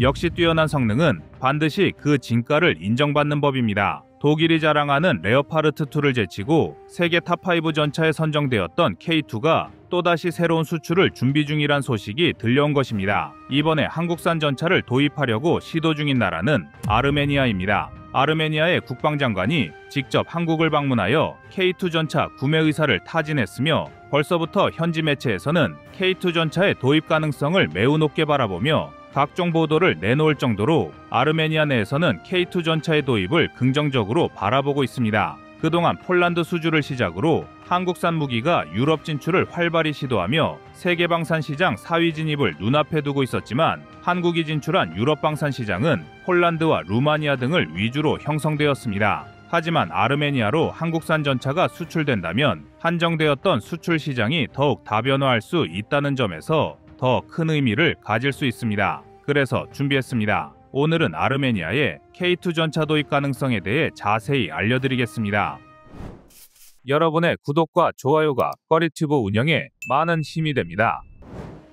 역시 뛰어난 성능은 반드시 그 진가를 인정받는 법입니다. 독일이 자랑하는 레오파르트2를 제치고 세계 탑5 전차에 선정되었던 K2가 또다시 새로운 수출을 준비 중이란 소식이 들려온 것입니다. 이번에 한국산 전차를 도입하려고 시도 중인 나라는 아르메니아입니다. 아르메니아의 국방장관이 직접 한국을 방문하여 K2 전차 구매 의사를 타진했으며 벌써부터 현지 매체에서는 K2 전차의 도입 가능성을 매우 높게 바라보며 각종 보도를 내놓을 정도로 아르메니아 내에서는 K2 전차의 도입을 긍정적으로 바라보고 있습니다. 그동안 폴란드 수주를 시작으로 한국산 무기가 유럽 진출을 활발히 시도하며 세계 방산 시장 4위 진입을 눈앞에 두고 있었지만 한국이 진출한 유럽 방산 시장은 폴란드와 루마니아 등을 위주로 형성되었습니다. 하지만 아르메니아로 한국산 전차가 수출된다면 한정되었던 수출 시장이 더욱 다변화할 수 있다는 점에서 더 큰 의미를 가질 수 있습니다. 그래서 준비했습니다. 오늘은 아르메니아의 K2 전차 도입 가능성에 대해 자세히 알려드리겠습니다. 여러분의 구독과 좋아요가 꺼리튜브 운영에 많은 힘이 됩니다.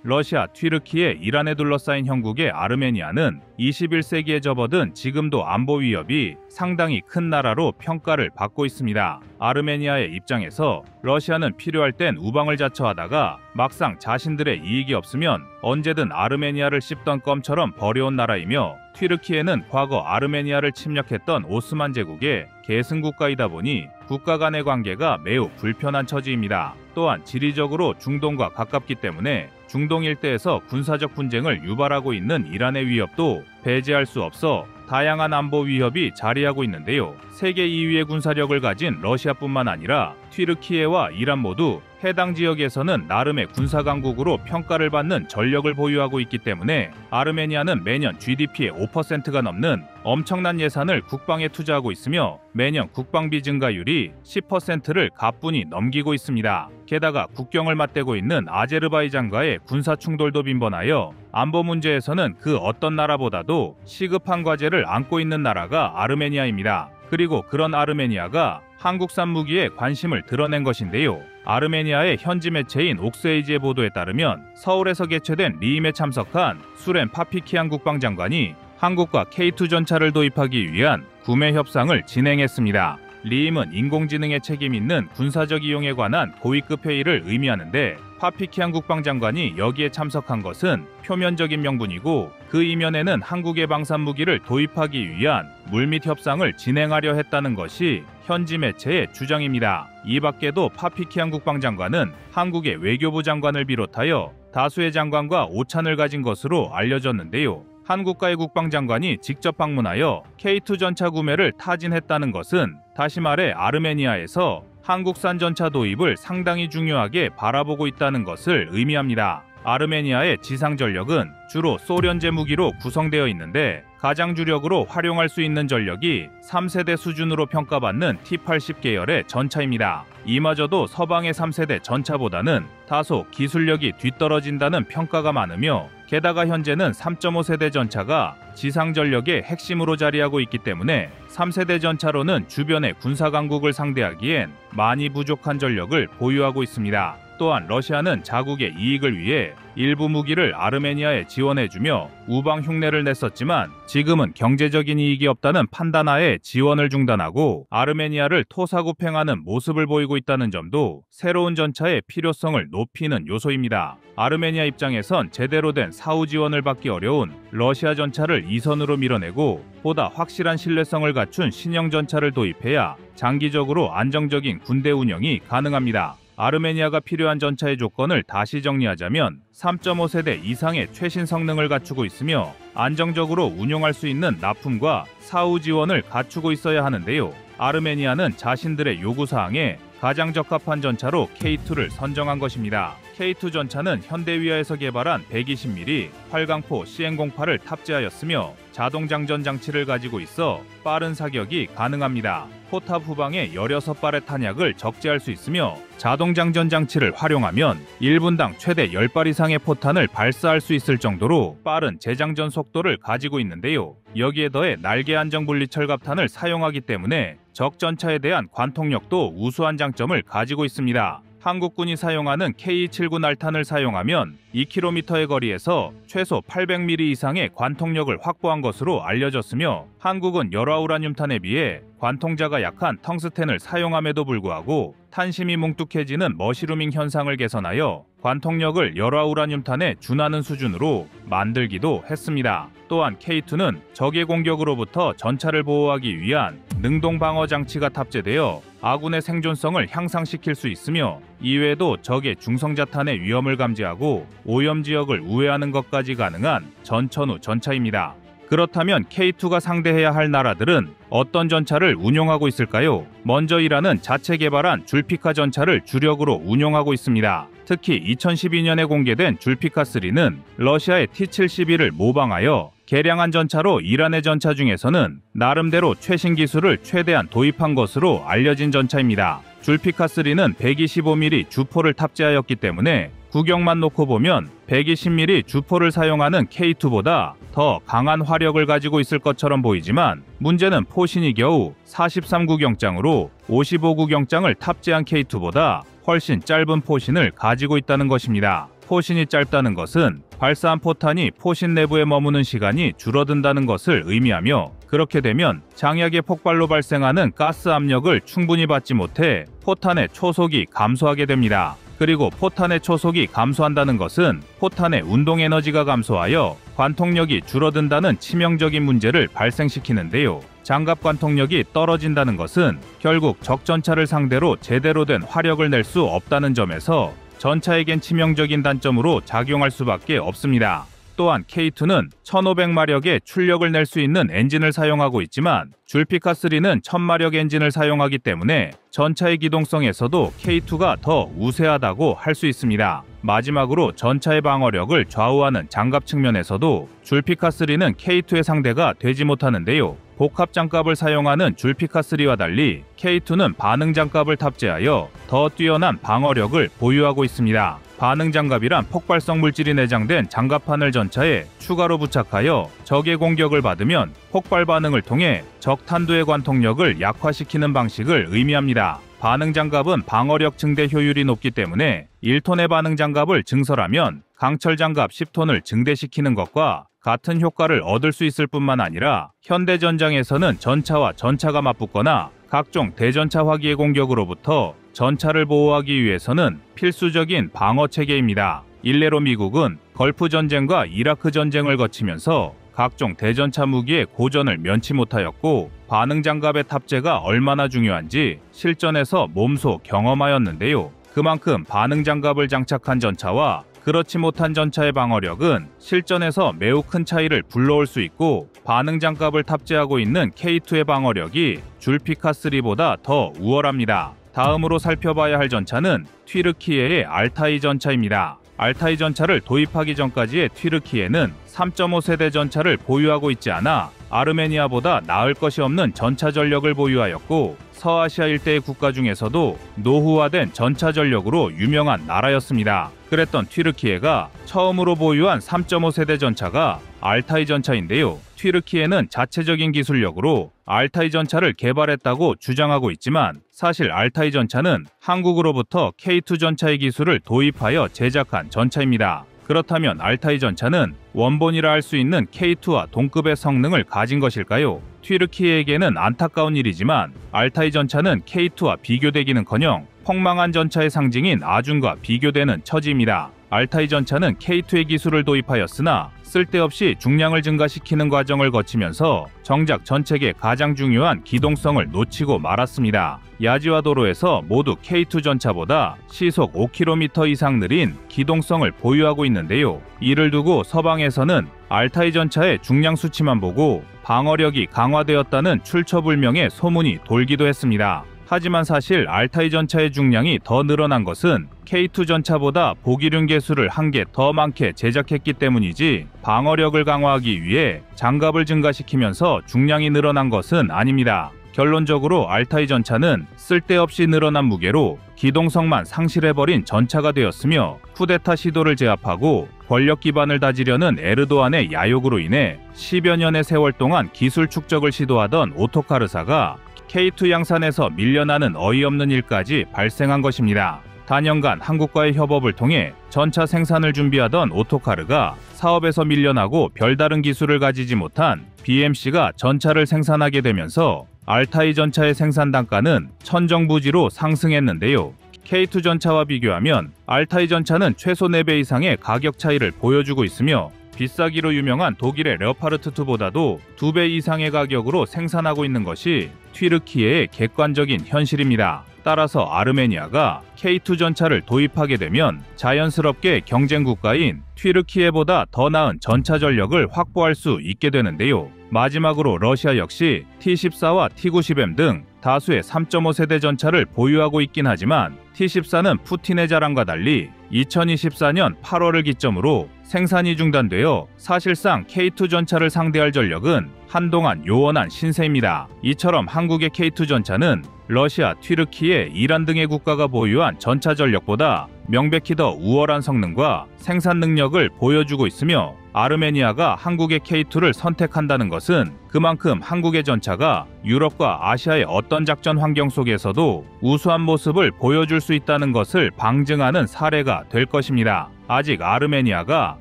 러시아, 튀르키예, 이란에 둘러싸인 형국의 아르메니아는 21세기에 접어든 지금도 안보 위협이 상당히 큰 나라로 평가를 받고 있습니다. 아르메니아의 입장에서 러시아는 필요할 땐 우방을 자처하다가 막상 자신들의 이익이 없으면 언제든 아르메니아를 씹던 껌처럼 버려온 나라이며 튀르키예는 과거 아르메니아를 침략했던 오스만 제국의 계승국가이다 보니 국가 간의 관계가 매우 불편한 처지입니다. 또한 지리적으로 중동과 가깝기 때문에 중동 일대에서 군사적 분쟁을 유발하고 있는 이란의 위협도 배제할 수 없어 다양한 안보 위협이 자리하고 있는데요. 세계 2위의 군사력을 가진 러시아뿐만 아니라 튀르키예와 이란 모두 해당 지역에서는 나름의 군사강국으로 평가를 받는 전력을 보유하고 있기 때문에 아르메니아는 매년 GDP의 5%가 넘는 엄청난 예산을 국방에 투자하고 있으며 매년 국방비 증가율이 10%를 가뿐히 넘기고 있습니다. 게다가 국경을 맞대고 있는 아제르바이잔과의 군사 충돌도 빈번하여 안보 문제에서는 그 어떤 나라보다도 시급한 과제를 안고 있는 나라가 아르메니아입니다. 그리고 그런 아르메니아가 한국산 무기에 관심을 드러낸 것인데요. 아르메니아의 현지 매체인 옥스에이지의 보도에 따르면 서울에서 개최된 리임에 참석한 수렌 파피키안 국방장관이 한국과 K2 전차를 도입하기 위한 구매 협상을 진행했습니다. 리임은 인공지능에 책임 있는 군사적 이용에 관한 고위급 회의를 의미하는데 파피키안 국방장관이 여기에 참석한 것은 표면적인 명분이고 그 이면에는 한국의 방산 무기를 도입하기 위한 물밑 협상을 진행하려 했다는 것이 현지 매체의 주장입니다. 이 밖에도 파피키안 국방장관은 한국의 외교부 장관을 비롯하여 다수의 장관과 오찬을 가진 것으로 알려졌는데요. 한국과의 국방장관이 직접 방문하여 K2 전차 구매를 타진했다는 것은 다시 말해 아르메니아에서 한국산 전차 도입을 상당히 중요하게 바라보고 있다는 것을 의미합니다. 아르메니아의 지상 전력은 주로 소련제 무기로 구성되어 있는데 가장 주력으로 활용할 수 있는 전력이 3세대 수준으로 평가받는 T-80 계열의 전차입니다. 이마저도 서방의 3세대 전차보다는 다소 기술력이 뒤떨어진다는 평가가 많으며 게다가 현재는 3.5세대 전차가 지상 전력의 핵심으로 자리하고 있기 때문에 3세대 전차로는 주변의 군사 강국을 상대하기엔 많이 부족한 전력을 보유하고 있습니다. 또한 러시아는 자국의 이익을 위해 일부 무기를 아르메니아에 지원해주며 우방 흉내를 냈었지만 지금은 경제적인 이익이 없다는 판단하에 지원을 중단하고 아르메니아를 토사구팽하는 모습을 보이고 있다는 점도 새로운 전차의 필요성을 높이는 요소입니다. 아르메니아 입장에선 제대로 된 사후 지원을 받기 어려운 러시아 전차를 이선으로 밀어내고 보다 확실한 신뢰성을 갖춘 신형 전차를 도입해야 장기적으로 안정적인 군대 운영이 가능합니다. 아르메니아가 필요한 전차의 조건을 다시 정리하자면 3.5세대 이상의 최신 성능을 갖추고 있으며 안정적으로 운용할 수 있는 납품과 사후 지원을 갖추고 있어야 하는데요. 아르메니아는 자신들의 요구사항에 가장 적합한 전차로 K2를 선정한 것입니다. K2 전차는 현대위아에서 개발한 120mm 활강포 CN08을 탑재하였으며 자동장전 장치를 가지고 있어 빠른 사격이 가능합니다. 포탑 후방에 16발의 탄약을 적재할 수 있으며 자동장전 장치를 활용하면 1분당 최대 10발 이상의 포탄을 발사할 수 있을 정도로 빠른 재장전 속도를 가지고 있는데요. 여기에 더해 날개 안정 분리 철갑탄을 사용하기 때문에 적 전차에 대한 관통력도 우수한 장점을 가지고 있습니다. 한국군이 사용하는 K-79 날탄을 사용하면 2km의 거리에서 최소 800mm 이상의 관통력을 확보한 것으로 알려졌으며, 한국은 열화우라늄탄에 비해 관통자가 약한 텅스텐을 사용함에도 불구하고 탄심이 뭉툭해지는 머시루밍 현상을 개선하여 관통력을 열화우라늄탄에 준하는 수준으로 만들기도 했습니다. 또한 K2는 적의 공격으로부터 전차를 보호하기 위한 능동 방어 장치가 탑재되어 아군의 생존성을 향상시킬 수 있으며, 이외에도 적의 중성자탄의 위험을 감지하고 오염 지역을 우회하는 것까지 가능한 전천후 전차입니다. 그렇다면 K2가 상대해야 할 나라들은 어떤 전차를 운용하고 있을까요? 먼저 이란은 자체 개발한 줄피카 전차를 주력으로 운용하고 있습니다. 특히 2012년에 공개된 줄피카3는 러시아의 T-72를 모방하여 개량한 전차로 이란의 전차 중에서는 나름대로 최신 기술을 최대한 도입한 것으로 알려진 전차입니다. 줄피카3는 125mm 주포를 탑재하였기 때문에 구경만 놓고 보면 120mm 주포를 사용하는 K2보다 더 강한 화력을 가지고 있을 것처럼 보이지만, 문제는 포신이 겨우 43구경장으로 55구경장을 탑재한 K2보다 훨씬 짧은 포신을 가지고 있다는 것입니다. 포신이 짧다는 것은 발사한 포탄이 포신 내부에 머무는 시간이 줄어든다는 것을 의미하며, 그렇게 되면 장약의 폭발로 발생하는 가스 압력을 충분히 받지 못해 포탄의 초속이 감소하게 됩니다. 그리고 포탄의 초속이 감소한다는 것은 포탄의 운동 에너지가 감소하여 관통력이 줄어든다는 치명적인 문제를 발생시키는데요. 장갑 관통력이 떨어진다는 것은 결국 적 전차를 상대로 제대로 된 화력을 낼 수 없다는 점에서 전차에겐 치명적인 단점으로 작용할 수밖에 없습니다. 또한 K2는 1500마력의 출력을 낼 수 있는 엔진을 사용하고 있지만, 줄피카3는 1000마력 엔진을 사용하기 때문에 전차의 기동성에서도 K2가 더 우세하다고 할 수 있습니다. 마지막으로 전차의 방어력을 좌우하는 장갑 측면에서도 줄피카3는 K2의 상대가 되지 못하는데요. 복합 장갑을 사용하는 줄피카3와 달리 K2는 반응 장갑을 탑재하여 더 뛰어난 방어력을 보유하고 있습니다. 반응 장갑이란 폭발성 물질이 내장된 장갑판을 전차에 추가로 부착하여 적의 공격을 받으면 폭발 반응을 통해 적 탄두의 관통력을 약화시키는 방식을 의미합니다. 반응 장갑은 방어력 증대 효율이 높기 때문에 1톤의 반응 장갑을 증설하면 강철 장갑 10톤을 증대시키는 것과 같은 효과를 얻을 수 있을 뿐만 아니라, 현대 전장에서는 전차와 전차가 맞붙거나 각종 대전차 화기의 공격으로부터 전차를 보호하기 위해서는 필수적인 방어 체계입니다. 일례로 미국은 걸프 전쟁과 이라크 전쟁을 거치면서 각종 대전차 무기의 고전을 면치 못하였고, 반응 장갑의 탑재가 얼마나 중요한지 실전에서 몸소 경험하였는데요. 그만큼 반응 장갑을 장착한 전차와 그렇지 못한 전차의 방어력은 실전에서 매우 큰 차이를 불러올 수 있고, 반응 장갑을 탑재하고 있는 K2의 방어력이 줄피카3보다 더 우월합니다. 다음으로 살펴봐야 할 전차는 튀르키예의 알타이 전차입니다. 알타이 전차를 도입하기 전까지의 튀르키예는 3.5세대 전차를 보유하고 있지 않아 아르메니아보다 나을 것이 없는 전차 전력을 보유하였고, 서아시아 일대의 국가 중에서도 노후화된 전차 전력으로 유명한 나라였습니다. 그랬던 튀르키예가 처음으로 보유한 3.5세대 전차가 알타이 전차인데요. 튀르키예는 자체적인 기술력으로 알타이 전차를 개발했다고 주장하고 있지만, 사실 알타이 전차는 한국으로부터 K2 전차의 기술을 도입하여 제작한 전차입니다. 그렇다면 알타이 전차는 원본이라 할 수 있는 K2와 동급의 성능을 가진 것일까요? 튀르키예에게는 안타까운 일이지만 알타이 전차는 K2와 비교되기는커녕 폭망한 전차의 상징인 아준과 비교되는 처지입니다. 알타이 전차는 K2의 기술을 도입하였으나 쓸데없이 중량을 증가시키는 과정을 거치면서 정작 전책의 가장 중요한 기동성을 놓치고 말았습니다. 야지와 도로에서 모두 K2 전차보다 시속 5km 이상 느린 기동성을 보유하고 있는데요. 이를 두고 서방에서는 알타이 전차의 중량 수치만 보고 방어력이 강화되었다는 출처불명의 소문이 돌기도 했습니다. 하지만 사실 알타이 전차의 중량이 더 늘어난 것은 K2 전차보다 보기륜 개수를 한 개 더 많게 제작했기 때문이지, 방어력을 강화하기 위해 장갑을 증가시키면서 중량이 늘어난 것은 아닙니다. 결론적으로 알타이 전차는 쓸데없이 늘어난 무게로 기동성만 상실해버린 전차가 되었으며, 쿠데타 시도를 제압하고 권력 기반을 다지려는 에르도안의 야욕으로 인해 10여 년의 세월 동안 기술 축적을 시도하던 오토카르사가 K2 양산에서 밀려나는 어이없는 일까지 발생한 것입니다. 단연간 한국과의 협업을 통해 전차 생산을 준비하던 오토카르가 사업에서 밀려나고 별다른 기술을 가지지 못한 BMC가 전차를 생산하게 되면서 알타이 전차의 생산 단가는 천정부지로 상승했는데요. K2 전차와 비교하면 알타이 전차는 최소 4배 이상의 가격 차이를 보여주고 있으며 비싸기로 유명한 독일의 레오파르트2보다도 2배 이상의 가격으로 생산하고 있는 것이 튀르키예의 객관적인 현실입니다. 따라서 아르메니아가 K2 전차를 도입하게 되면 자연스럽게 경쟁 국가인 튀르키예보다 더 나은 전차 전력을 확보할 수 있게 되는데요. 마지막으로 러시아 역시 T-14와 T-90M 등 다수의 3.5세대 전차를 보유하고 있긴 하지만 T-14는 푸틴의 자랑과 달리 2024년 8월을 기점으로 생산이 중단되어 사실상 K2 전차를 상대할 전력은 한동안 요원한 신세입니다. 이처럼 한국의 K2 전차는 러시아, 튀르키예, 이란 등의 국가가 보유한 전차 전력보다 명백히 더 우월한 성능과 생산 능력을 보여주고 있으며 아르메니아가 한국의 K2를 선택한다는 것은 그만큼 한국의 전차가 유럽과 아시아의 어떤 작전 환경 속에서도 우수한 모습을 보여줄 수 있다는 것을 방증하는 사례가 될 것입니다. 아직 아르메니아가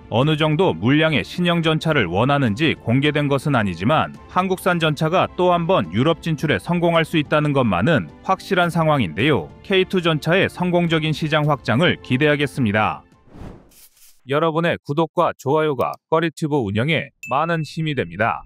어느 정도 물량의 신형 전차를 원하는지 공개된 것은 아니지만 한국산 전차가 또 한 번 유럽 진출에 성공할 수 있다는 것만은 확실한 상황인데요. K2 전차의 성공적인 시장 확장을 기대하겠습니다. 여러분의 구독과 좋아요가 꺼리튜브 운영에 많은 힘이 됩니다.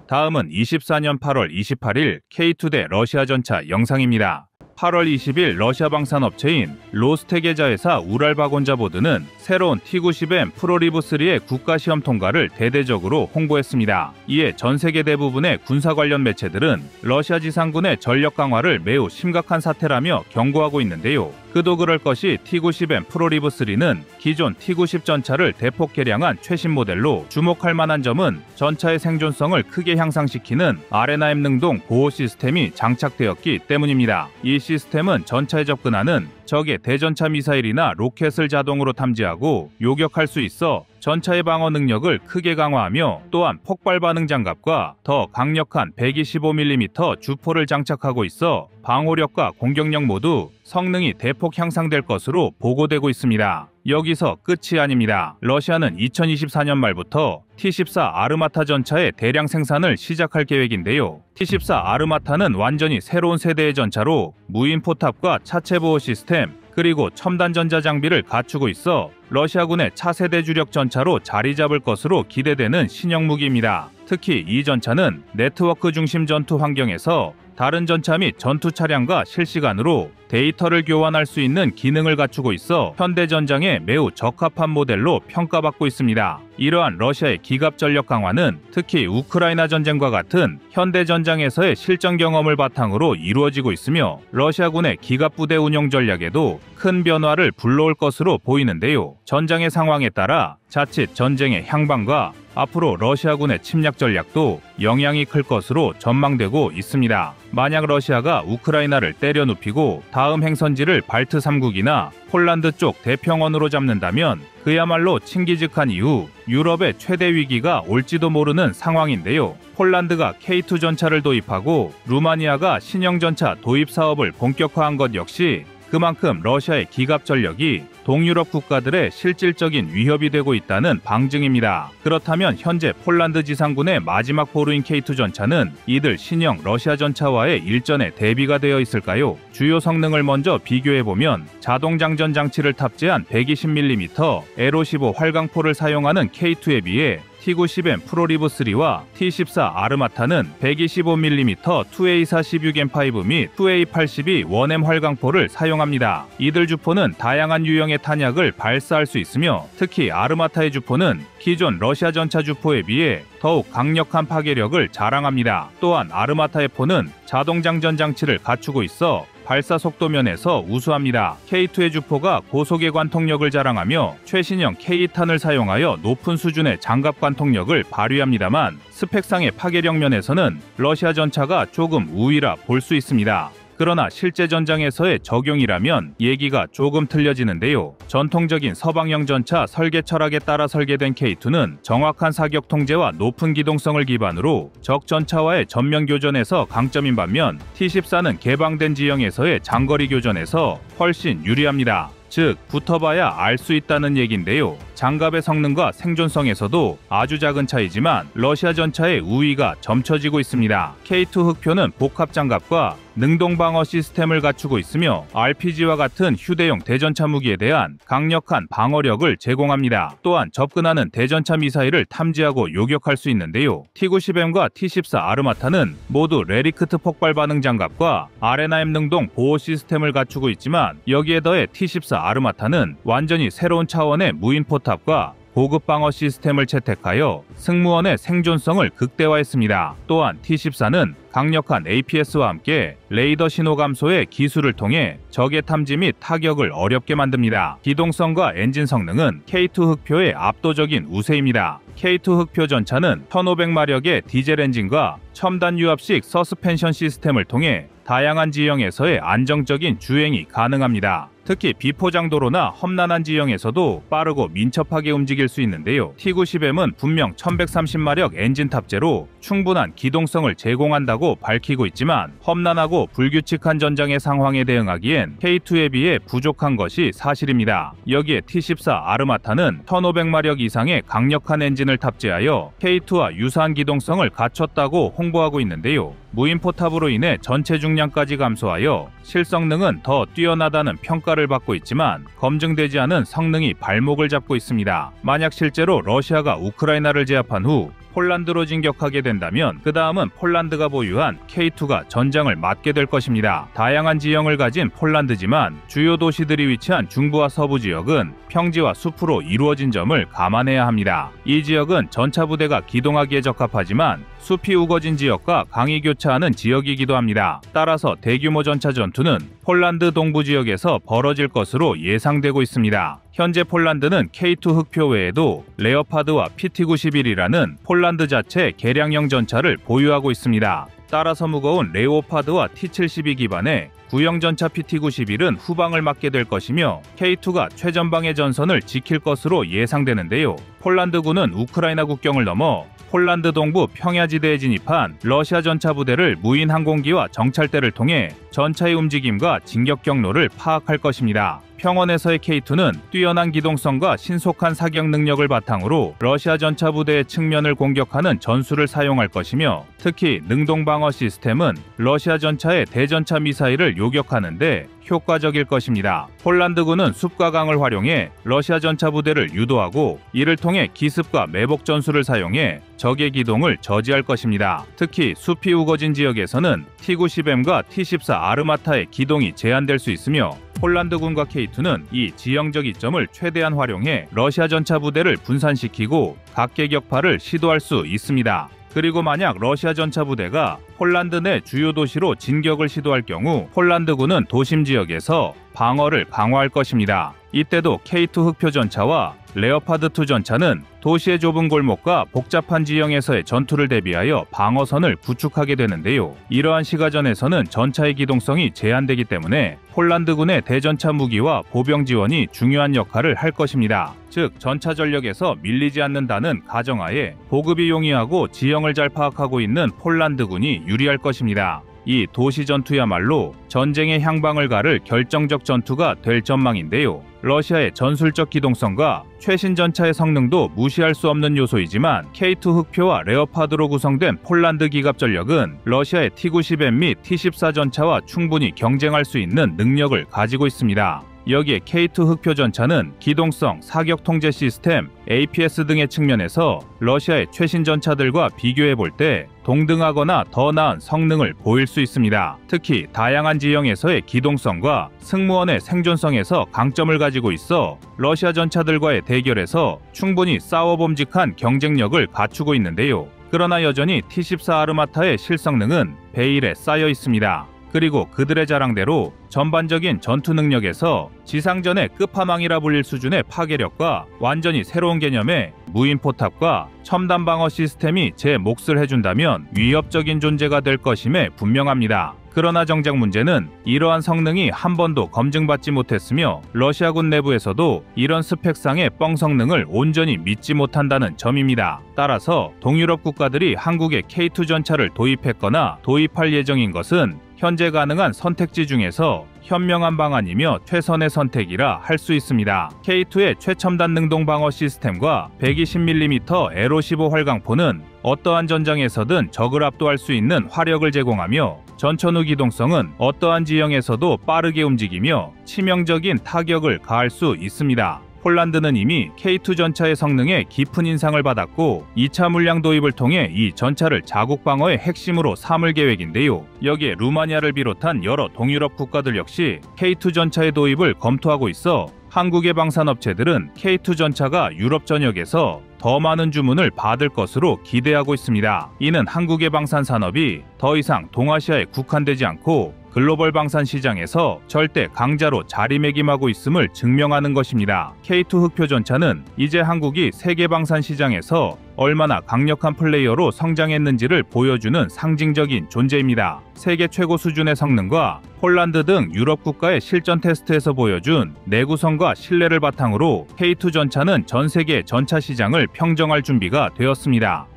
다음은 24년 8월 28일 K2 대 러시아 전차 영상입니다. 8월 20일 러시아 방산업체인 로스테게자회사 우랄바곤자보드는 새로운 T-90M 프로리브3의 국가시험 통과를 대대적으로 홍보했습니다. 이에 전 세계 대부분의 군사 관련 매체들은 러시아 지상군의 전력 강화를 매우 심각한 사태라며 경고하고 있는데요. 그도 그럴 것이 T-90M 프로리브3는 기존 T-90 전차를 대폭 개량한 최신 모델로 주목할 만한 점은 전차의 생존성을 크게 향상시키는 RNIM 능동 보호 시스템이 장착되었기 때문입니다. 이 시스템은 전차에 접근하는 적의 대전차 미사일이나 로켓을 자동으로 탐지하고 요격할 수 있어 전차의 방어 능력을 크게 강화하며 또한 폭발 반응 장갑과 더 강력한 125mm 주포를 장착하고 있어 방호력과 공격력 모두 성능이 대폭 향상될 것으로 보고되고 있습니다. 여기서 끝이 아닙니다. 러시아는 2024년 말부터 T-14 아르마타 전차의 대량 생산을 시작할 계획인데요. T-14 아르마타는 완전히 새로운 세대의 전차로 무인 포탑과 차체 보호 시스템, 그리고 첨단 전자 장비를 갖추고 있어 러시아군의 차세대 주력 전차로 자리 잡을 것으로 기대되는 신형 무기입니다. 특히 이 전차는 네트워크 중심 전투 환경에서 다른 전차 및 전투 차량과 실시간으로 데이터를 교환할 수 있는 기능을 갖추고 있어 현대전장에 매우 적합한 모델로 평가받고 있습니다. 이러한 러시아의 기갑 전력 강화는 특히 우크라이나 전쟁과 같은 현대전장에서의 실전 경험을 바탕으로 이루어지고 있으며 러시아군의 기갑 부대 운영 전략에도 큰 변화를 불러올 것으로 보이는데요. 전장의 상황에 따라 자칫 전쟁의 향방과 앞으로 러시아군의 침략 전략도 영향이 클 것으로 전망되고 있습니다. 만약 러시아가 우크라이나를 때려눕히고 다음 행선지를 발트 3국이나 폴란드 쪽 대평원으로 잡는다면 그야말로 칭기즈칸 이후 유럽의 최대 위기가 올지도 모르는 상황인데요. 폴란드가 K2 전차를 도입하고 루마니아가 신형 전차 도입 사업을 본격화한 것 역시 그만큼 러시아의 기갑 전력이 동유럽 국가들의 실질적인 위협이 되고 있다는 방증입니다. 그렇다면 현재 폴란드 지상군의 마지막 보루인 K2 전차는 이들 신형 러시아 전차와의 일전에 대비가 되어 있을까요? 주요 성능을 먼저 비교해보면 자동 장전 장치를 탑재한 120mm 에로15 활강포를 사용하는 K2에 비해 T-90M 프로리브3와 T-14 아르마타는 125mm 2A40 및 2A82 1M 활강포를 사용합니다. 이들 주포는 다양한 유형의 탄약을 발사할 수 있으며 특히 아르마타의 주포는 기존 러시아 전차 주포에 비해 더욱 강력한 파괴력을 자랑합니다. 또한 아르마타의 포는 자동 장전 장치를 갖추고 있어 발사 속도 면에서 우수합니다. K2의 주포가 고속의 관통력을 자랑하며 최신형 K2탄을 사용하여 높은 수준의 장갑 관통력을 발휘합니다만 스펙상의 파괴력 면에서는 러시아 전차가 조금 우위라 볼 수 있습니다. 그러나 실제 전장에서의 적용이라면 얘기가 조금 틀려지는데요. 전통적인 서방형 전차 설계 철학에 따라 설계된 K2는 정확한 사격 통제와 높은 기동성을 기반으로 적 전차와의 전면 교전에서 강점인 반면 T-14는 개방된 지형에서의 장거리 교전에서 훨씬 유리합니다. 즉 붙어봐야 알 수 있다는 얘긴데요. 장갑의 성능과 생존성에서도 아주 작은 차이지만 러시아 전차의 우위가 점쳐지고 있습니다. K2 흑표는 복합 장갑과 능동 방어 시스템을 갖추고 있으며 RPG와 같은 휴대용 대전차 무기에 대한 강력한 방어력을 제공합니다. 또한 접근하는 대전차 미사일을 탐지하고 요격할 수 있는데요. T-90M과 T-14 아르마타는 모두 레리크트 폭발 반응 장갑과 RNIM 능동 보호 시스템을 갖추고 있지만 여기에 더해 T-14 아르마타는 완전히 새로운 차원의 무인 포탑과 고급 방어 시스템을 채택하여 승무원의 생존성을 극대화했습니다. 또한 T-14는 강력한 APS와 함께 레이더 신호 감소의 기술을 통해 적의 탐지 및 타격을 어렵게 만듭니다. 기동성과 엔진 성능은 K2 흑표의 압도적인 우세입니다. K2 흑표 전차는 1500마력의 디젤 엔진과 첨단 유압식 서스펜션 시스템을 통해 다양한 지형에서의 안정적인 주행이 가능합니다. 특히 비포장도로나 험난한 지형에서도 빠르고 민첩하게 움직일 수 있는데요. T-90M은 분명 1130마력 엔진 탑재로 충분한 기동성을 제공한다고 밝히고 있지만 험난하고 불규칙한 전장의 상황에 대응하기엔 K2에 비해 부족한 것이 사실입니다. 여기에 T-14 아르마타는 1500마력 이상의 강력한 엔진을 탑재하여 K2와 유사한 기동성을 갖췄다고 홍보하고 있는데요. 무인 포탑으로 인해 전체 중량까지 감소하여 실성능은 더 뛰어나다는 평가를 받고 있지만 검증되지 않은 성능이 발목을 잡고 있습니다. 만약 실제로 러시아가 우크라이나를 제압한 후 폴란드로 진격하게 된다면 그 다음은 폴란드가 보유한 K2가 전장을 맡게 될 것입니다. 다양한 지형을 가진 폴란드지만 주요 도시들이 위치한 중부와 서부 지역은 평지와 숲으로 이루어진 점을 감안해야 합니다. 이 지역은 전차 부대가 기동하기에 적합하지만 숲이 우거진 지역과 강이 교차하는 지역이기도 합니다. 따라서 대규모 전차 전투는 폴란드 동부 지역에서 벌어질 것으로 예상되고 있습니다. 현재 폴란드는 K2 흑표 외에도 레오파드와 PT-91이라는 폴란드 자체 개량형 전차를 보유하고 있습니다. 따라서 무거운 레오파드와 T-72 기반의 구형 전차 PT-91은 후방을 맡게 될 것이며 K2가 최전방의 전선을 지킬 것으로 예상되는데요. 폴란드군은 우크라이나 국경을 넘어 폴란드 동부 평야지대에 진입한 러시아 전차 부대를 무인 항공기와 정찰대를 통해 전차의 움직임과 진격 경로를 파악할 것입니다. 평원에서의 K2는 뛰어난 기동성과 신속한 사격 능력을 바탕으로 러시아 전차 부대의 측면을 공격하는 전술을 사용할 것이며 특히 능동 방어 시스템은 러시아 전차의 대전차 미사일을 요격하는 데 효과적일 것입니다. 폴란드군은 숲과 강을 활용해 러시아 전차 부대를 유도하고 이를 통해 기습과 매복 전술을 사용해 적의 기동을 저지할 것입니다. 특히 숲이 우거진 지역에서는 T-90M과 T-14 아르마타의 기동이 제한될 수 있으며 폴란드군과 K2는 이 지형적 이점을 최대한 활용해 러시아 전차 부대를 분산시키고 각계격파를 시도할 수 있습니다. 그리고 만약 러시아 전차 부대가 폴란드 내 주요 도시로 진격을 시도할 경우 폴란드군은 도심 지역에서 방어를 강화할 것입니다. 이때도 K2 흑표 전차와 레오파드2 전차는 도시의 좁은 골목과 복잡한 지형에서의 전투를 대비하여 방어선을 구축하게 되는데요. 이러한 시가전에서는 전차의 기동성이 제한되기 때문에 폴란드군의 대전차 무기와 보병 지원이 중요한 역할을 할 것입니다. 즉 전차 전력에서 밀리지 않는다는 가정하에 보급이 용이하고 지형을 잘 파악하고 있는 폴란드군이 유리할 것입니다. 이 도시 전투야말로 전쟁의 향방을 가를 결정적 전투가 될 전망인데요. 러시아의 전술적 기동성과 최신 전차의 성능도 무시할 수 없는 요소이지만 K2 흑표와 레오파드로 구성된 폴란드 기갑 전력은 러시아의 T-90M 및 T-14 전차와 충분히 경쟁할 수 있는 능력을 가지고 있습니다. 여기에 K2 흑표 전차는 기동성, 사격 통제 시스템, APS 등의 측면에서 러시아의 최신 전차들과 비교해 볼 때 동등하거나 더 나은 성능을 보일 수 있습니다. 특히 다양한 지형에서의 기동성과 승무원의 생존성에서 강점을 가지고 있어 러시아 전차들과의 대결에서 충분히 싸워봄직한 경쟁력을 갖추고 있는데요. 그러나 여전히 T-14 아르마타의 실성능은 베일에 쌓여 있습니다. 그리고 그들의 자랑대로 전반적인 전투 능력에서 지상전의 끝판왕이라 불릴 수준의 파괴력과 완전히 새로운 개념의 무인 포탑과 첨단 방어 시스템이 제 몫을 해준다면 위협적인 존재가 될 것임에 분명합니다. 그러나 정작 문제는 이러한 성능이 한 번도 검증받지 못했으며 러시아군 내부에서도 이런 스펙상의 뻥 성능을 온전히 믿지 못한다는 점입니다. 따라서 동유럽 국가들이 한국에 K2 전차를 도입했거나 도입할 예정인 것은 현재 가능한 선택지 중에서 현명한 방안이며 최선의 선택이라 할 수 있습니다. K2의 최첨단 능동 방어 시스템과 120mm 에로 15 활강포는 어떠한 전장에서든 적을 압도할 수 있는 화력을 제공하며 전천후 기동성은 어떠한 지형에서도 빠르게 움직이며 치명적인 타격을 가할 수 있습니다. 폴란드는 이미 K2 전차의 성능에 깊은 인상을 받았고 2차 물량 도입을 통해 이 전차를 자국 방어의 핵심으로 삼을 계획인데요. 여기에 루마니아를 비롯한 여러 동유럽 국가들 역시 K2 전차의 도입을 검토하고 있어 한국의 방산업체들은 K2 전차가 유럽 전역에서 더 많은 주문을 받을 것으로 기대하고 있습니다. 이는 한국의 방산 산업이 더 이상 동아시아에 국한되지 않고 글로벌 방산 시장에서 절대 강자로 자리매김하고 있음을 증명하는 것입니다. K2 흑표 전차는 이제 한국이 세계 방산 시장에서 얼마나 강력한 플레이어로 성장했는지를 보여주는 상징적인 존재입니다. 세계 최고 수준의 성능과 폴란드 등 유럽 국가의 실전 테스트에서 보여준 내구성과 신뢰를 바탕으로 K2 전차는 전 세계 전차 시장을 평정할 준비가 되었습니다.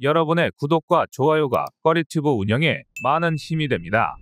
여러분의 구독과 좋아요가 꺼리튜브 운영에 많은 힘이 됩니다.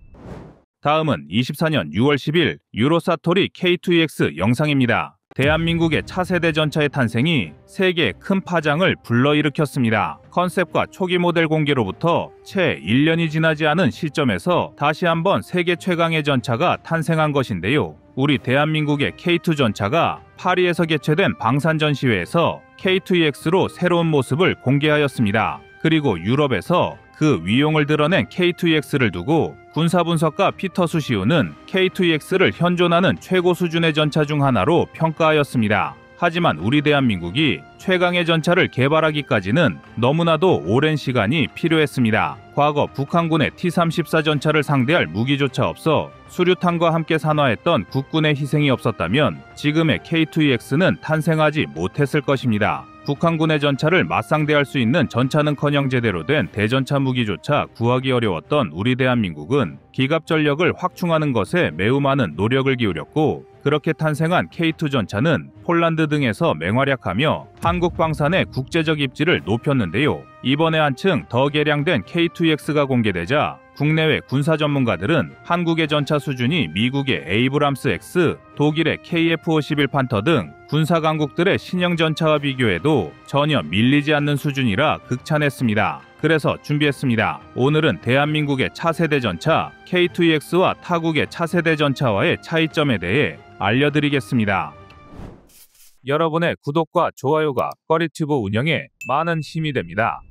다음은 24년 6월 10일 유로사토리 K2EX 영상입니다. 대한민국의 차세대 전차의 탄생이 세계에 큰 파장을 불러일으켰습니다. 컨셉과 초기 모델 공개로부터 채 1년이 지나지 않은 시점에서 다시 한번 세계 최강의 전차가 탄생한 것인데요. 우리 대한민국의 K2 전차가 파리에서 개최된 방산전시회에서 K2EX로 새로운 모습을 공개하였습니다. 그리고 유럽에서 그 위용을 드러낸 K2EX를 두고 군사분석가 피터 수시우는 K2EX를 현존하는 최고 수준의 전차 중 하나로 평가하였습니다. 하지만 우리 대한민국이 최강의 전차를 개발하기까지는 너무나도 오랜 시간이 필요했습니다. 과거 북한군의 T-34 전차를 상대할 무기조차 없어 수류탄과 함께 산화했던 국군의 희생이 없었다면 지금의 K2EX는 탄생하지 못했을 것입니다. 북한군의 전차를 맞상대할 수 있는 전차는커녕 제대로 된 대전차 무기조차 구하기 어려웠던 우리 대한민국은 기갑 전력을 확충하는 것에 매우 많은 노력을 기울였고 그렇게 탄생한 K2 전차는 폴란드 등에서 맹활약하며 한국 방산의 국제적 입지를 높였는데요. 이번에 한층 더 개량된 K2EX가 공개되자 국내외 군사 전문가들은 한국의 전차 수준이 미국의 에이브람스 X, 독일의 KF-51 판터 등 군사 강국들의 신형 전차와 비교해도 전혀 밀리지 않는 수준이라 극찬했습니다. 그래서 준비했습니다. 오늘은 대한민국의 차세대 전차 K2EX와 타국의 차세대 전차와의 차이점에 대해 알려드리겠습니다. 여러분의 구독과 좋아요가 꺼리튜브 운영에 많은 힘이 됩니다.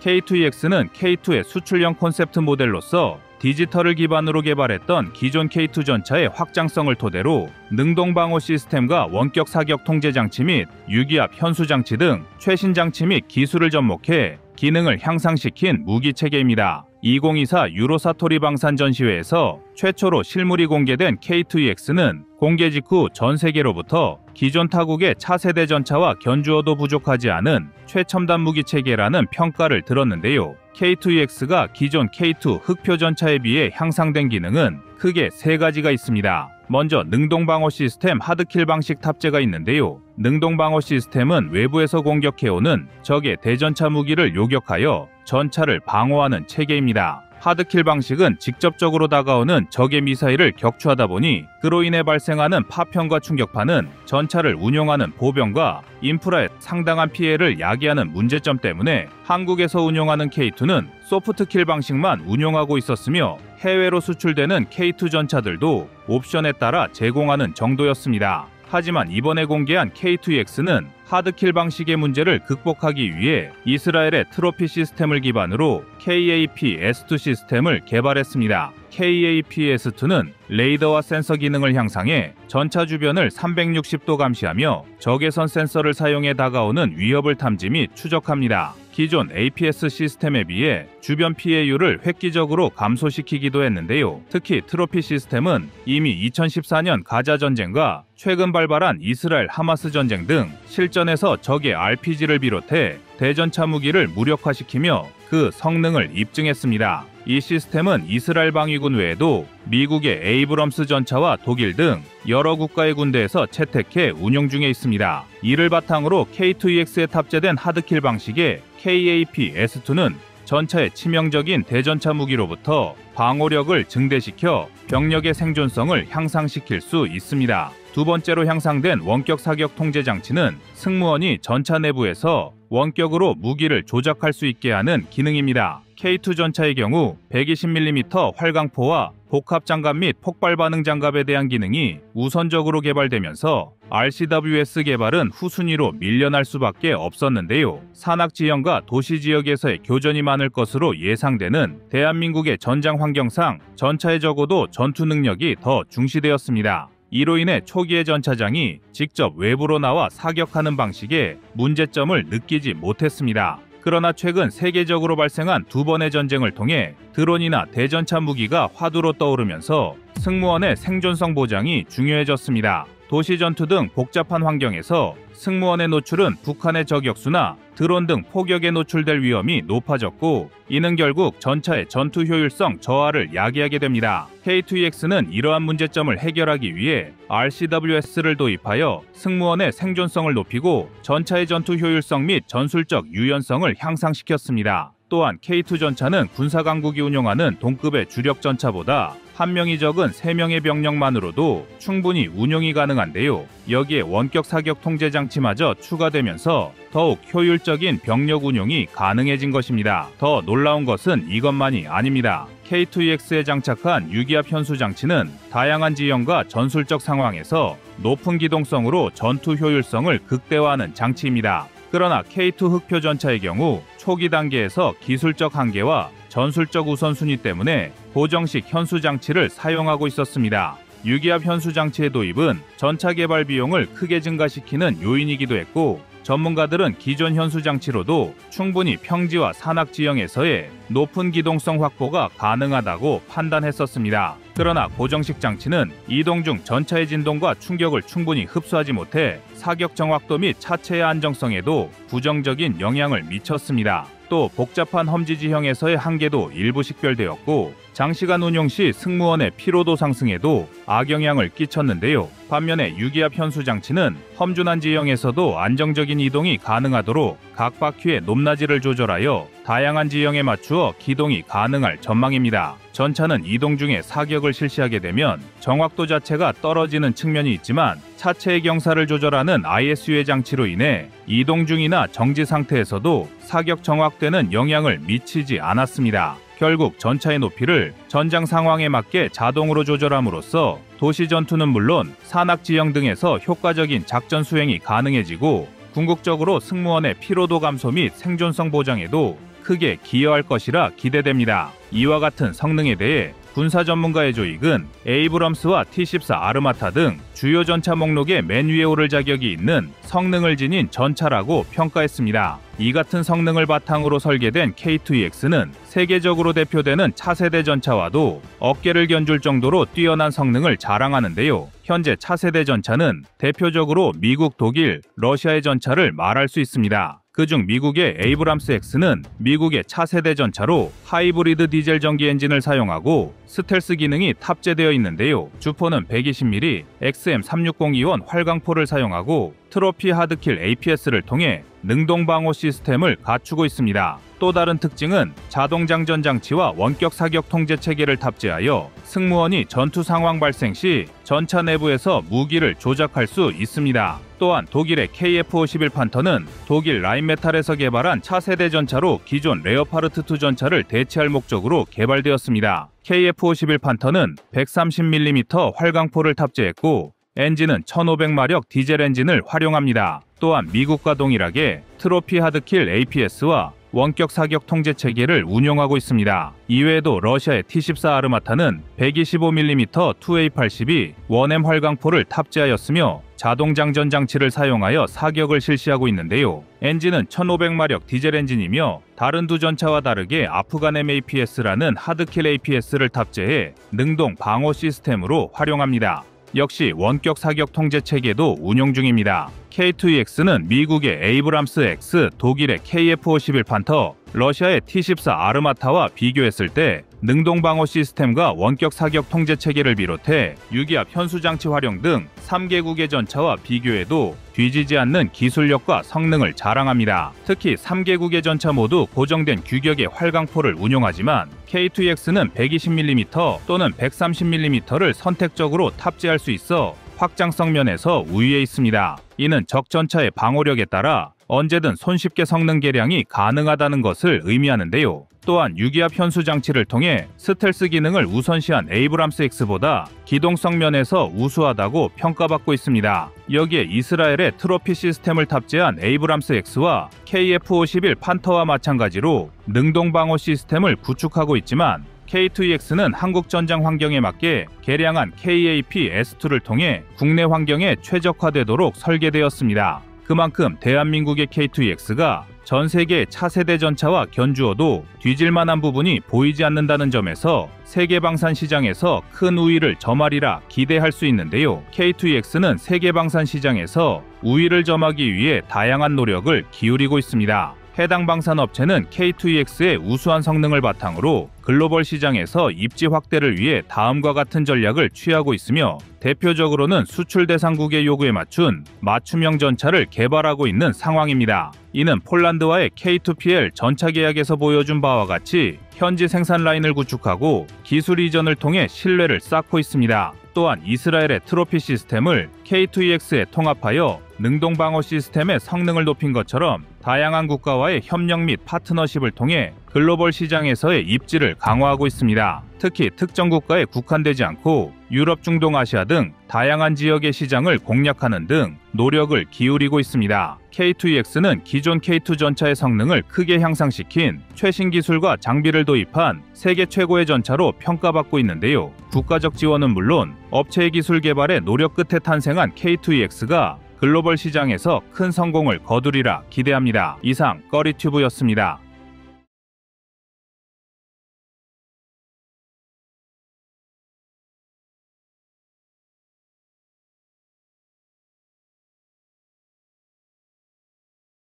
K2EX는 K2의 수출형 콘셉트 모델로서 디지털을 기반으로 개발했던 기존 K2 전차의 확장성을 토대로 능동 방어 시스템과 원격 사격 통제 장치 및 유기압 현수 장치 등 최신 장치 및 기술을 접목해 기능을 향상시킨 무기 체계입니다. 2024 유로사토리 방산 전시회에서 최초로 실물이 공개된 K2EX는 공개 직후 전 세계로부터 기존 타국의 차세대 전차와 견주어도 부족하지 않은 최첨단 무기 체계라는 평가를 들었는데요. K2EX가 기존 K2 흑표 전차에 비해 향상된 기능은 크게 세 가지가 있습니다. 먼저 능동 방어 시스템 하드킬 방식 탑재가 있는데요. 능동 방어 시스템은 외부에서 공격해오는 적의 대전차 무기를 요격하여 전차를 방어하는 체계입니다. 하드킬 방식은 직접적으로 다가오는 적의 미사일을 격추하다 보니 그로 인해 발생하는 파편과 충격파는 전차를 운용하는 보병과 인프라에 상당한 피해를 야기하는 문제점 때문에 한국에서 운용하는 K2는 소프트킬 방식만 운용하고 있었으며 해외로 수출되는 K2 전차들도 옵션에 따라 제공하는 정도였습니다. 하지만 이번에 공개한 K2EX는 하드킬 방식의 문제를 극복하기 위해 이스라엘의 트로피 시스템을 기반으로 KAP-S2 시스템을 개발했습니다. KAP-S2는 레이더와 센서 기능을 향상해 전차 주변을 360도 감시하며 적외선 센서를 사용해 다가오는 위협을 탐지 및 추적합니다. 기존 APS 시스템에 비해 주변 피해율을 획기적으로 감소시키기도 했는데요. 특히 트로피 시스템은 이미 2014년 가자 전쟁과 최근 발발한 이스라엘 하마스 전쟁 등 실전에서 적의 RPG를 비롯해 대전차 무기를 무력화시키며 그 성능을 입증했습니다. 이 시스템은 이스라엘 방위군 외에도 미국의 에이브럼스 전차와 독일 등 여러 국가의 군대에서 채택해 운용 중에 있습니다. 이를 바탕으로 K2EX에 탑재된 하드킬 방식의 KAP-S2는 전차의 치명적인 대전차 무기로부터 방어력을 증대시켜 병력의 생존성을 향상시킬 수 있습니다. 두 번째로 향상된 원격 사격 통제 장치는 승무원이 전차 내부에서 원격으로 무기를 조작할 수 있게 하는 기능입니다. K2 전차의 경우 120mm 활강포와 복합 장갑 및 폭발 반응 장갑에 대한 기능이 우선적으로 개발되면서 RCWS 개발은 후순위로 밀려날 수밖에 없었는데요. 산악 지형과 도시 지역에서의 교전이 많을 것으로 예상되는 대한민국의 전장 환경상 전차의 적어도 전투 능력이 더 중시되었습니다. 이로 인해 초기의 전차장이 직접 외부로 나와 사격하는 방식에 문제점을 느끼지 못했습니다. 그러나 최근 세계적으로 발생한 두 번의 전쟁을 통해 드론이나 대전차 무기가 화두로 떠오르면서 승무원의 생존성 보장이 중요해졌습니다. 도시 전투 등 복잡한 환경에서 승무원의 노출은 북한의 저격수나 드론 등 폭격에 노출될 위험이 높아졌고, 이는 결국 전차의 전투 효율성 저하를 야기하게 됩니다. K2EX는 이러한 문제점을 해결하기 위해 RCWS를 도입하여 승무원의 생존성을 높이고 전차의 전투 효율성 및 전술적 유연성을 향상시켰습니다. 또한 K2 전차는 군사강국이 운용하는 동급의 주력 전차보다 한 명이 적은 3명의 병력만으로도 충분히 운용이 가능한데요. 여기에 원격 사격 통제 장치마저 추가되면서 더욱 효율적인 병력 운용이 가능해진 것입니다. 더 놀라운 것은 이것만이 아닙니다. K2EX에 장착한 유기압 현수 장치는 다양한 지형과 전술적 상황에서 높은 기동성으로 전투 효율성을 극대화하는 장치입니다. 그러나 K2 흑표 전차의 경우 초기 단계에서 기술적 한계와 전술적 우선순위 때문에 고정식 현수 장치를 사용하고 있었습니다. 유기압 현수 장치의 도입은 전차 개발 비용을 크게 증가시키는 요인이기도 했고, 전문가들은 기존 현수 장치로도 충분히 평지와 산악 지형에서의 높은 기동성 확보가 가능하다고 판단했었습니다. 그러나 고정식 장치는 이동 중 전차의 진동과 충격을 충분히 흡수하지 못해 사격 정확도 및 차체의 안정성에도 부정적인 영향을 미쳤습니다. 또 복잡한 험지 지형에서의 한계도 일부 식별되었고, 장시간 운용 시 승무원의 피로도 상승에도 악영향을 끼쳤는데요. 반면에 유기압 현수 장치는 험준한 지형에서도 안정적인 이동이 가능하도록 각 바퀴의 높낮이를 조절하여 다양한 지형에 맞추어 기동이 가능할 전망입니다. 전차는 이동 중에 사격을 실시하게 되면 정확도 자체가 떨어지는 측면이 있지만, 차체의 경사를 조절하는 ISU의 장치로 인해 이동 중이나 정지 상태에서도 사격 정확도에는 영향을 미치지 않았습니다. 결국 전차의 높이를 전장 상황에 맞게 자동으로 조절함으로써 도시 전투는 물론 산악 지형 등에서 효과적인 작전 수행이 가능해지고, 궁극적으로 승무원의 피로도 감소 및 생존성 보장에도 크게 기여할 것이라 기대됩니다. 이와 같은 성능에 대해 군사 전문가의 조익은 에이브럼스와 T-14 아르마타 등 주요 전차 목록에 맨 위에 오를 자격이 있는 성능을 지닌 전차라고 평가했습니다. 이 같은 성능을 바탕으로 설계된 K2EX는 세계적으로 대표되는 차세대 전차와도 어깨를 견줄 정도로 뛰어난 성능을 자랑하는데요. 현재 차세대 전차는 대표적으로 미국, 독일, 러시아의 전차를 말할 수 있습니다. 그중 미국의 에이브람스 X는 미국의 차세대 전차로 하이브리드 디젤 전기 엔진을 사용하고 스텔스 기능이 탑재되어 있는데요. 주포는 120mm XM360E1 활강포를 사용하고 트로피 하드킬 APS를 통해 능동 방호 시스템을 갖추고 있습니다. 또 다른 특징은 자동 장전 장치와 원격 사격 통제 체계를 탑재하여 승무원이 전투 상황 발생 시 전차 내부에서 무기를 조작할 수 있습니다. 또한 독일의 KF-51 판터는 독일 라인메탈에서 개발한 차세대 전차로 기존 레오파르트 2 전차를 대체할 목적으로 개발되었습니다. KF-51 판터는 130mm 활강포를 탑재했고 엔진은 1500마력 디젤 엔진을 활용합니다. 또한 미국과 동일하게 트로피 하드킬 APS와 원격 사격 통제 체계를 운용하고 있습니다. 이외에도 러시아의 T-14 아르마타는 125mm 2A82 1M 활강포를 탑재하였으며 자동 장전 장치를 사용하여 사격을 실시하고 있는데요. 엔진은 1500마력 디젤 엔진이며 다른 두 전차와 다르게 아프간 MAPS라는 하드킬 APS를 탑재해 능동 방어 시스템으로 활용합니다. 역시 원격 사격 통제 체계도 운용 중입니다. K2EX는 미국의 에이브람스 X, 독일의 KF-51 판터, 러시아의 T-14 아르마타와 비교했을 때 능동 방어 시스템과 원격 사격 통제 체계를 비롯해 유기압 현수 장치 활용 등 3개국의 전차와 비교해도 뒤지지 않는 기술력과 성능을 자랑합니다. 특히 3개국의 전차 모두 고정된 규격의 활강포를 운용하지만 K2EX는 120mm 또는 130mm를 선택적으로 탑재할 수 있어 확장성 면에서 우위에 있습니다. 이는 적 전차의 방어력에 따라 언제든 손쉽게 성능 개량이 가능하다는 것을 의미하는데요. 또한 유기압 현수 장치를 통해 스텔스 기능을 우선시한 에이브람스 X보다 기동성 면에서 우수하다고 평가받고 있습니다. 여기에 이스라엘의 트로피 시스템을 탑재한 에이브람스 X와 KF-51 판터와 마찬가지로 능동 방어 시스템을 구축하고 있지만 K2EX는 한국 전장 환경에 맞게 개량한 KAP-S2를 통해 국내 환경에 최적화되도록 설계되었습니다. 그만큼 대한민국의 K2EX가 전 세계 차세대 전차와 견주어도 뒤질만한 부분이 보이지 않는다는 점에서 세계 방산 시장에서 큰 우위를 점하리라 기대할 수 있는데요. K2EX는 세계 방산 시장에서 우위를 점하기 위해 다양한 노력을 기울이고 있습니다. 해당 방산업체는 K2EX의 우수한 성능을 바탕으로 글로벌 시장에서 입지 확대를 위해 다음과 같은 전략을 취하고 있으며 대표적으로는 수출 대상국의 요구에 맞춘 맞춤형 전차를 개발하고 있는 상황입니다. 이는 폴란드와의 K2PL 전차 계약에서 보여준 바와 같이 현지 생산 라인을 구축하고 기술 이전을 통해 신뢰를 쌓고 있습니다. 또한 이스라엘의 트로피 시스템을 K2EX에 통합하여 능동 방어 시스템의 성능을 높인 것처럼 다양한 국가와의 협력 및 파트너십을 통해 글로벌 시장에서의 입지를 강화하고 있습니다. 특히 특정 국가에 국한되지 않고 유럽, 중동, 아시아 등 다양한 지역의 시장을 공략하는 등 노력을 기울이고 있습니다. K2EX는 기존 K2 전차의 성능을 크게 향상시킨 최신 기술과 장비를 도입한 세계 최고의 전차로 평가받고 있는데요. 국가적 지원은 물론 업체의 기술 개발의 노력 끝에 탄생한 K2EX가 글로벌 시장에서 큰 성공을 거두리라 기대합니다. 이상 꺼리튜브였습니다.